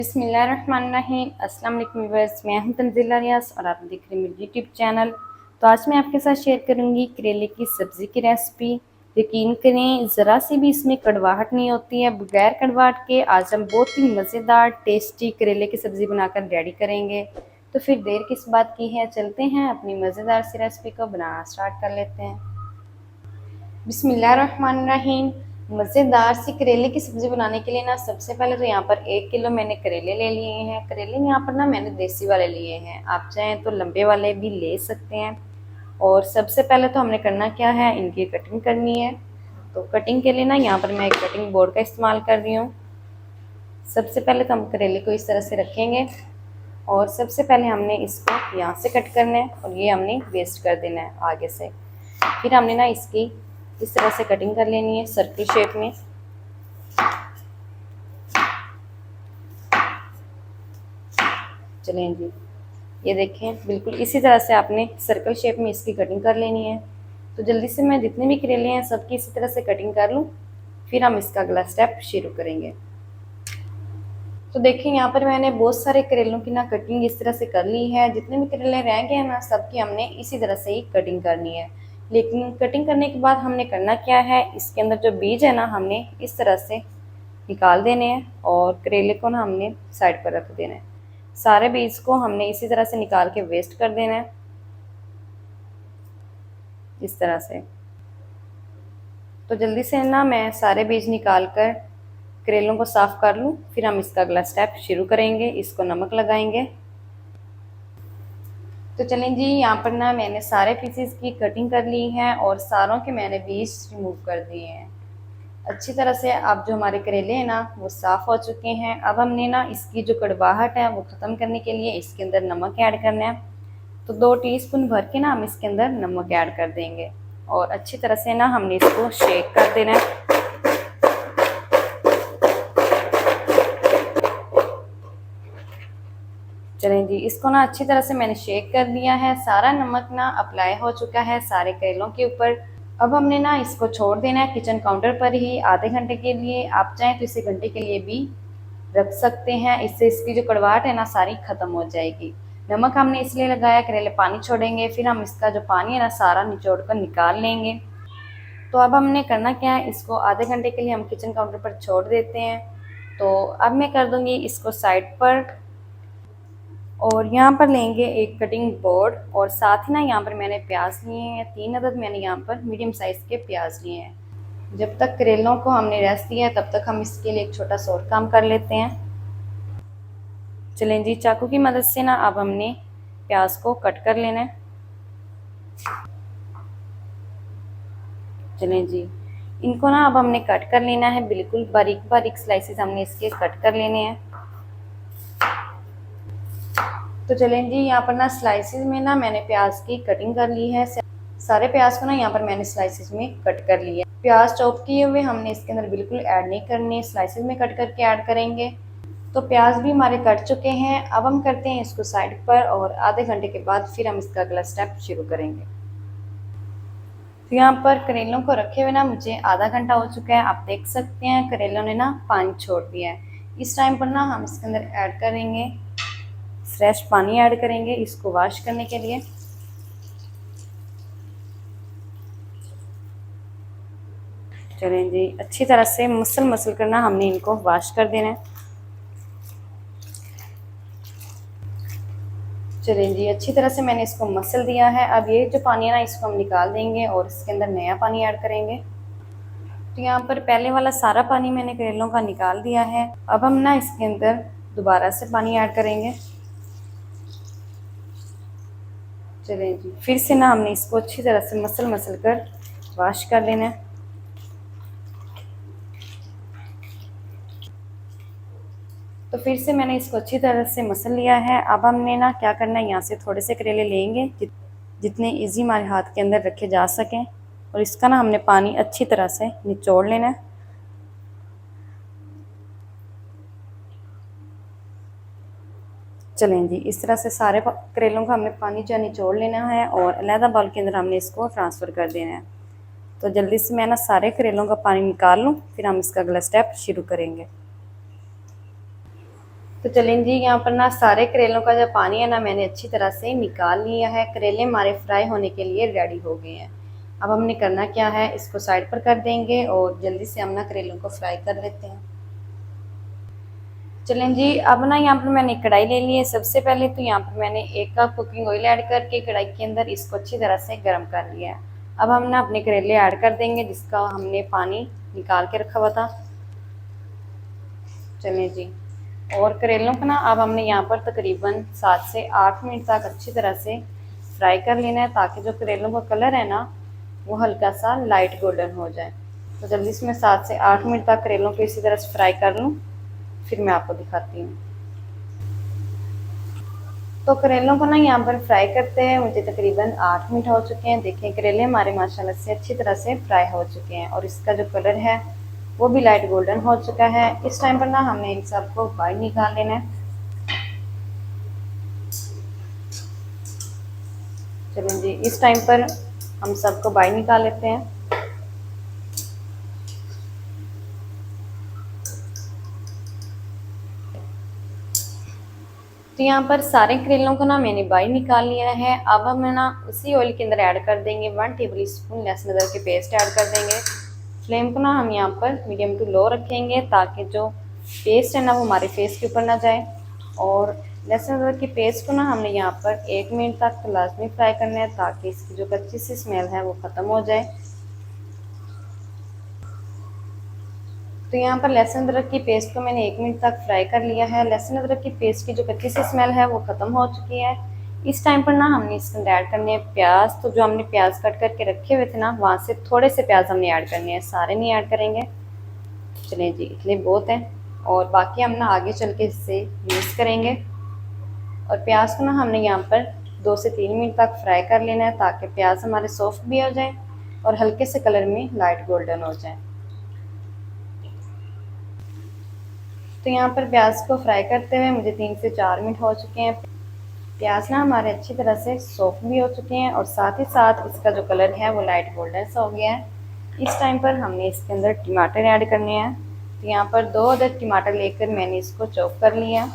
बिस्मिल्लाहिर्रहमानिर्रहीम। अस्सलाम वालेकुम व्यूअर्स, मैं हूं तंजीला रियाज और आप देख रहे हैं मेरे यूट्यूब चैनल। तो आज मैं आपके साथ शेयर करूंगी करेले की सब्ज़ी की रेसिपी। यकीन करें ज़रा सी भी इसमें कड़वाहट नहीं होती है। बगैर कड़वाहट के आज हम बहुत ही मज़ेदार टेस्टी करेले की सब्ज़ी बनाकर रेडी करेंगे। तो फिर देर किस बात की है, चलते हैं अपनी मज़ेदार सी रेसिपी को बनाना स्टार्ट कर लेते हैं। बिस्मिल्लाहिर्रहमानिर्रहीम। मज़ेदार सी करेले की सब्ज़ी बनाने के लिए ना सबसे पहले तो यहाँ पर 1 किलो मैंने करेले ले लिए हैं। करेले यहाँ पर ना मैंने देसी वाले लिए हैं, आप चाहें तो लंबे वाले भी ले सकते हैं। और सबसे पहले तो हमने करना क्या है, इनकी कटिंग करनी है। तो कटिंग के लिए ना यहाँ पर मैं एक कटिंग बोर्ड का इस्तेमाल कर रही हूँ। सबसे पहले तो हम करेले को इस तरह से रखेंगे और सबसे पहले हमने इसको यहाँ से कट करना है और ये हमने वेस्ट कर देना है आगे से। फिर हमने ना इसकी इस तरह से कटिंग कर लेनी है सर्कल शेप में। चलें जी, ये देखें बिल्कुल इसी तरह से आपने सर्कल शेप में इसकी कटिंग कर लेनी है। तो जल्दी से मैं जितने भी करेले हैं सबकी इसी तरह से कटिंग कर लूँ, फिर हम इसका अगला स्टेप शुरू करेंगे। तो देखिए यहाँ पर मैंने बहुत सारे करेलों की ना कटिंग इस तरह से कर ली है। जितने भी करेले रह गए हैं ना सबकी हमने इसी तरह से ही कटिंग करनी है। लेकिन कटिंग करने के बाद हमने करना क्या है, इसके अंदर जो बीज है ना हमने इस तरह से निकाल देने हैं और करेले को ना हमने साइड पर रख देना है। सारे बीज को हमने इसी तरह से निकाल के वेस्ट कर देना है इस तरह से। तो जल्दी से ना मैं सारे बीज निकाल कर करेलों को साफ कर लूँ, फिर हम इसका अगला स्टेप शुरू करेंगे। इसको नमक लगाएंगे। तो चलें जी, यहाँ पर ना मैंने सारे पीसेस की कटिंग कर ली है और सारों के मैंने बीज रिमूव कर दिए हैं अच्छी तरह से। अब जो हमारे करेले हैं ना वो साफ़ हो चुके हैं। अब हमने ना इसकी जो कड़वाहट है वो ख़त्म करने के लिए इसके अंदर नमक ऐड करना है। तो 2 टीस्पून भर के ना हम इसके अंदर नमक ऐड कर देंगे और अच्छी तरह से ना हमने इसको शेक कर देना है। चलें जी, इसको ना अच्छी तरह से मैंने शेक कर दिया है। सारा नमक ना अप्लाई हो चुका है सारे करेलों के ऊपर। अब हमने ना इसको छोड़ देना है किचन काउंटर पर ही आधे घंटे के लिए। आप चाहें तो इसे घंटे के लिए भी रख सकते हैं, इससे इसकी जो कड़वाहट है ना सारी ख़त्म हो जाएगी। नमक हमने इसलिए लगाया, करेले पानी छोड़ेंगे, फिर हम इसका जो पानी है ना सारा निचोड़ कर निकाल लेंगे। तो अब हमने करना क्या है, इसको आधे घंटे के लिए हम किचन काउंटर पर छोड़ देते हैं। तो अब मैं कर दूँगी इसको साइड पर और यहाँ पर लेंगे एक कटिंग बोर्ड और साथ ही ना यहाँ पर मैंने प्याज लिए हैं 3 अदद। मैंने यहाँ पर मीडियम साइज़ के प्याज लिए हैं। जब तक करेलों को हमने रेस्ट दिया है तब तक हम इसके लिए एक छोटा सा और काम कर लेते हैं। चलें जी, चाकू की मदद से ना अब हमने प्याज को कट कर लेना है। चलें जी, इनको ना अब हमने कट कर लेना है, बिल्कुल बारीक बारीक स्लाइसेस हमने इसके कट कर लेने हैं। तो चलें जी, यहाँ पर ना स्लाइसेस में ना मैंने प्याज की कटिंग कर ली है। सारे प्याज को ना यहाँ पर मैंने स्लाइसेस में कट कर लिया। प्याज चॉप किए हुए हमने इसके अंदर बिल्कुल ऐड नहीं करने, स्लाइसेस में कट करके ऐड करेंगे। तो प्याज भी हमारे कट चुके हैं। अब हम करते हैं इसको साइड पर और आधे घंटे के बाद फिर हम इसका अगला स्टेप शुरू करेंगे। तो यहाँ पर करेलों को रखे हुए ना मुझे आधा घंटा हो चुका है। आप देख सकते हैं करेलों ने ना पानी छोड़ दिया है। इस टाइम पर ना हम इसके अंदर ऐड करेंगे फ्रेश पानी ऐड करेंगे इसको वॉश करने के लिए। चलें जी, अच्छी तरह से मसल करना हमने इनको वॉश कर देना है। चलें जी, अच्छी तरह से मैंने इसको मसल दिया है। अब ये जो पानी है ना इसको हम निकाल देंगे और इसके अंदर नया पानी ऐड करेंगे। तो यहाँ पर पहले वाला सारा पानी मैंने करेलों का निकाल दिया है। अब हम ना इसके अंदर दोबारा से पानी ऐड करेंगे। चलें जी, फिर से ना हमने इसको अच्छी तरह से मसल कर वॉश कर लेना है। तो फिर से मैंने इसको अच्छी तरह से मसल लिया है। अब हमने ना क्या करना है, यहाँ से थोड़े से करेले लेंगे जितने इजी हमारे हाथ के अंदर रखे जा सकें और इसका ना हमने पानी अच्छी तरह से निचोड़ लेना है। चलें जी, इस तरह से सारे करेलों का हमने पानी जो निचोड़ लेना है और अलहदा बाउल के अंदर हमने इसको ट्रांसफ़र कर देना है। तो जल्दी से मैं ना सारे करेलों का पानी निकाल लूँ, फिर हम इसका अगला स्टेप शुरू करेंगे। तो चलें जी, यहाँ पर ना सारे करेलों का जो पानी है ना मैंने अच्छी तरह से निकाल लिया है। करेले हमारे फ्राई होने के लिए रेडी हो गए हैं। अब हमने करना क्या है, इसको साइड पर कर देंगे और जल्दी से हम ना करेलों को फ्राई कर लेते हैं। चलें जी, अब ना यहाँ पर मैंने कढ़ाई ले ली है। सबसे पहले तो यहाँ पर मैंने 1 कप कुकिंग ऑयल ऐड करके कढ़ाई के अंदर इसको अच्छी तरह से गर्म कर लिया है। अब हम ना अपने करेले ऐड कर देंगे जिसका हमने पानी निकाल के रखा हुआ था। चलें जी, और करेलों को ना अब हमने यहाँ पर तकरीबन 7 से 8 मिनट तक अच्छी तरह से फ्राई कर लेना है ताकि जो करेलों का कलर है ना वो हल्का सा लाइट गोल्डन हो जाए। तो जल्दी से मैं 7 से 8 मिनट तक करेलों को इसी तरह से फ्राई कर लूँ, फिर मैं आपको दिखाती हूँ। तो करेलों को ना यहाँ पर फ्राई करते हैं मुझे तकरीबन 8 मिनट हो चुके हैं। देखें करेले हमारे माशाल्लाह से अच्छी तरह से फ्राई हो चुके हैं और इसका जो कलर है वो भी लाइट गोल्डन हो चुका है। इस टाइम पर ना हमने इन सबको बाहर निकाल लेना है। चलें जी, इस टाइम पर हम सबको बाहर निकाल लेते हैं। तो यहाँ पर सारे करेलों को ना मैंने बाहर निकाल लिया है। अब हम ना उसी ऑयल के अंदर ऐड कर देंगे 1 टेबल स्पून लहसुन अदरक के पेस्ट ऐड कर देंगे। फ्लेम को ना हम यहाँ पर मीडियम टू लो रखेंगे ताकि जो पेस्ट है ना वो हमारे फेस के ऊपर ना जाए। और लहसुन अदरक की पेस्ट को ना हमने यहाँ पर 1 मिनट तक लाजमी फ्राई करना है ताकि इसकी जो कच्ची सी स्मेल है वो ख़त्म हो जाए। तो यहाँ पर लहसुन अदरक की पेस्ट को मैंने 1 मिनट तक फ्राई कर लिया है। लहसुन अदरक की पेस्ट की जो कच्ची सी स्मेल है वो ख़त्म हो चुकी है। इस टाइम पर ना हमने इसके अंदर ऐड करने हैं प्याज। तो जो हमने प्याज कट करके रखे हुए थे ना वहाँ से थोड़े से प्याज हमने ऐड करने हैं, सारे नहीं ऐड करेंगे। चलिए जी, इतने बहुत हैं और बाकी हम ना आगे चल के इससे यूज़ करेंगे। और प्याज को ना हमने यहाँ पर 2 से 3 मिनट तक फ्राई कर लेना है ताकि प्याज हमारे सॉफ्ट भी हो जाए और हल्के से कलर में लाइट गोल्डन हो जाए। तो यहाँ पर प्याज को फ्राई करते हुए मुझे 3 से 4 मिनट हो चुके हैं। प्याज ना हमारे अच्छी तरह से सॉफ्ट भी हो चुके हैं और साथ ही साथ इसका जो कलर है वो लाइट गोल्डन सा हो गया है। इस टाइम पर हमने इसके अंदर टमाटर ऐड करने हैं। तो यहाँ पर 2 अदद टमाटर लेकर मैंने इसको चॉप कर लिया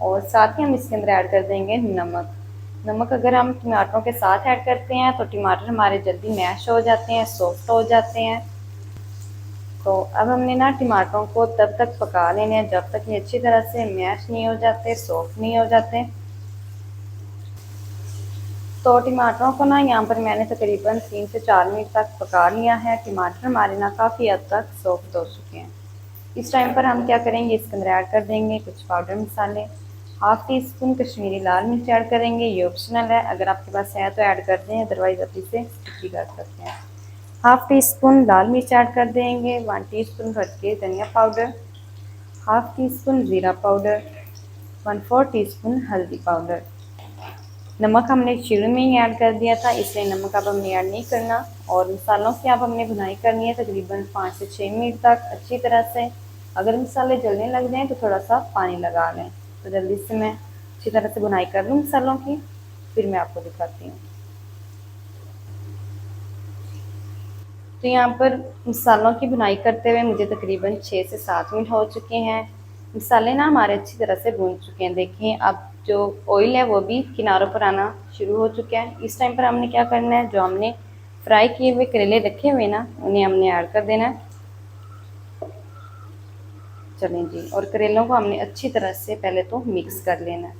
और साथ ही हम इसके अंदर ऐड कर देंगे नमक। नमक अगर हम टमाटरों के साथ ऐड करते हैं तो टमाटर हमारे जल्दी मैश हो जाते हैं, सॉफ्ट हो जाते हैं। तो अब हमने ना टमाटरों को तब तक पका लेने हैं जब तक ये अच्छी तरह से मैश नहीं हो जाते, सॉफ्ट नहीं हो जाते। तो टमाटरों को ना यहाँ पर मैंने तकरीबन 3 से 4 मिनट तक पका लिया है। टमाटर हमारे ना काफ़ी हद तक सॉफ्ट हो चुके हैं। इस टाइम पर हम क्या करेंगे, इसके अंदर ऐड कर देंगे कुछ पाउडर मसाले। 1/2 टी-स्पून कश्मीरी लाल मिर्च ऐड करेंगे, ये ऑप्शनल है, अगर आपके पास है तो ऐड कर दें, अदरवाइज़ आप इसे स्किप भी कर सकते हैं। 1/2 टी-स्पून लाल मिर्च ऐड कर देंगे, 1 टीस्पून भर के धनिया पाउडर, 1/2 टीस्पून ज़ीरा पाउडर, 1/4 टीस्पून हल्दी पाउडर। नमक हमने शुरू में ही ऐड कर दिया था इसलिए नमक अब हमने ऐड नहीं करना। और मसालों की अब हमने भुनाई करनी है तकरीबन 5 से 6 मिनट तक अच्छी तरह से। अगर मसाले जलने लग जाएँ तो थोड़ा सा पानी लगा लें। तो जल्दी से मैं अच्छी तरह से भुनाई कर लूँ मसालों की, फिर मैं आपको दिखाती हूँ। तो यहाँ पर मसालों की भुनाई करते हुए मुझे तकरीबन 6 से 7 मिनट हो चुके हैं। मसाले ना हमारे अच्छी तरह से भून चुके हैं। देखिए अब जो ऑयल है वो भी किनारों पर आना शुरू हो चुका है। इस टाइम पर हमने क्या करना है, जो हमने फ्राई किए हुए करेले रखे हुए ना उन्हें हमने ऐड कर देना है। चलें जी, और करेलों को हमने अच्छी तरह से पहले तो मिक्स कर लेना है।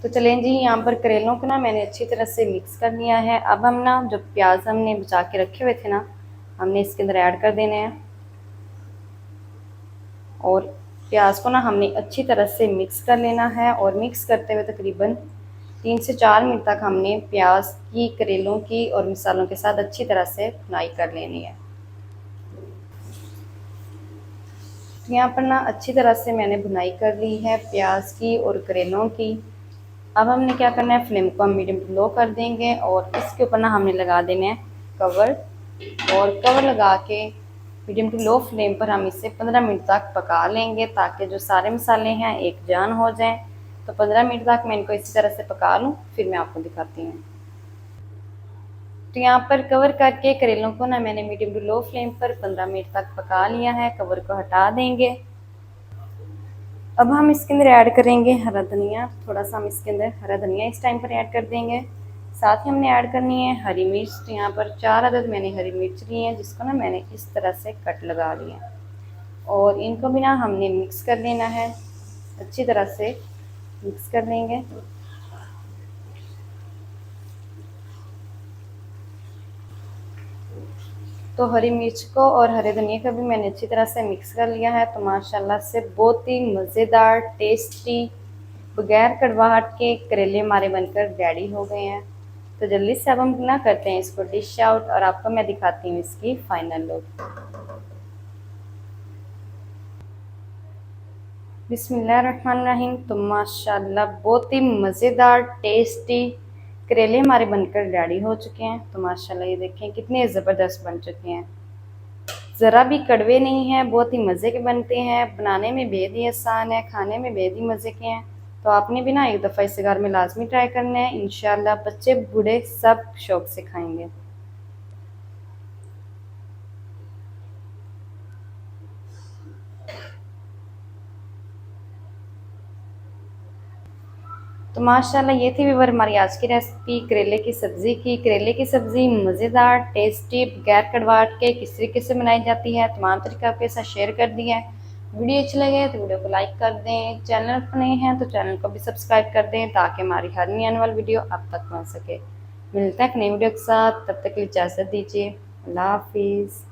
तो चलें जी, यहाँ पर करेलों को ना मैंने अच्छी तरह से मिक्स कर लिया है। अब हम ना जो प्याज हमने बचा के रखे हुए थे ना हमने इसके अंदर ऐड कर देने हैं और प्याज को ना हमने अच्छी तरह से मिक्स कर लेना है। और मिक्स करते हुए तकरीबन 3 से 4 मिनट तक हमने प्याज की, करेलों की और मसालों के साथ अच्छी तरह से भुनाई कर लेनी है। तो यहाँ पर ना अच्छी तरह से मैंने भुनाई कर ली है प्याज की और करेलों की। अब हमने क्या करना है, फ्लेम को हम मीडियम टू लो कर देंगे और इसके ऊपर ना हमने लगा देना है कवर। और कवर लगा के मीडियम टू लो फ्लेम पर हम इसे 15 मिनट तक पका लेंगे ताकि जो सारे मसाले हैं एक जान हो जाएं। तो 15 मिनट तक मैं इनको इसी तरह से पका लूँ, फिर मैं आपको दिखाती हूँ। तो यहाँ पर कवर करके करेलों को ना मैंने मीडियम टू लो फ्लेम पर 15 मिनट तक पका लिया है। कवर को हटा देंगे। अब हम इसके अंदर ऐड करेंगे हरा धनिया। थोड़ा सा हम इसके अंदर हरा धनिया इस टाइम पर ऐड कर देंगे। साथ ही हमने ऐड करनी है हरी मिर्च। तो यहाँ पर 4 अदद मैंने हरी मिर्च ली है, जिसको ना मैंने इस तरह से कट लगा लिया और इनको भी ना हमने मिक्स कर लेना है। अच्छी तरह से मिक्स कर लेंगे। तो हरी मिर्च को और हरे धनिया को भी मैंने अच्छी तरह से मिक्स कर लिया है। तो माशाल्लाह से बहुत ही मज़ेदार टेस्टी बगैर कड़वाहट के करेले हमारे बनकर रेडी हो गए हैं। तो जल्दी से अब हम ना करते हैं इसको डिश आउट और आपको मैं दिखाती हूँ इसकी फाइनल लुक। बिस्मिल्लाहिर्रहमानिर्रहीम। तो माशाल्लाह बहुत ही मज़ेदार टेस्टी करेले हमारे बनकर रेडी हो चुके हैं। तो माशाल्लाह ये देखें कितने ज़बरदस्त बन चुके हैं। ज़रा भी कड़वे नहीं हैं, बहुत ही मज़े के बनते हैं। बनाने में बेहद ही आसान है, खाने में बेहद ही मज़े के हैं। तो आपने भी ना एक दफ़ा इस घर में लाजमी ट्राई करना है। इंशाल्लाह बच्चे बूढ़े सब शौक़ से खाएंगे। तो माशाल्लाह ये थी व्यूअर हमारी आज की रेसिपी करेले की सब्ज़ी की। करेले की सब्ज़ी मज़ेदार टेस्टी बगैर कड़वाहट के किस तरीके से बनाई जाती है तमाम तरीका आपके साथ शेयर कर दिया है। वीडियो अच्छी लगे तो वीडियो को लाइक कर दें। चैनल पर नए हैं तो चैनल को भी सब्सक्राइब कर दें ताकि हमारी हर नई आने वाली वीडियो आप तक पहुँच सके। मिलता है एक नई वीडियो के साथ, तब तक के लिए इजाज़त दीजिए। अल्लाह हाफिज़।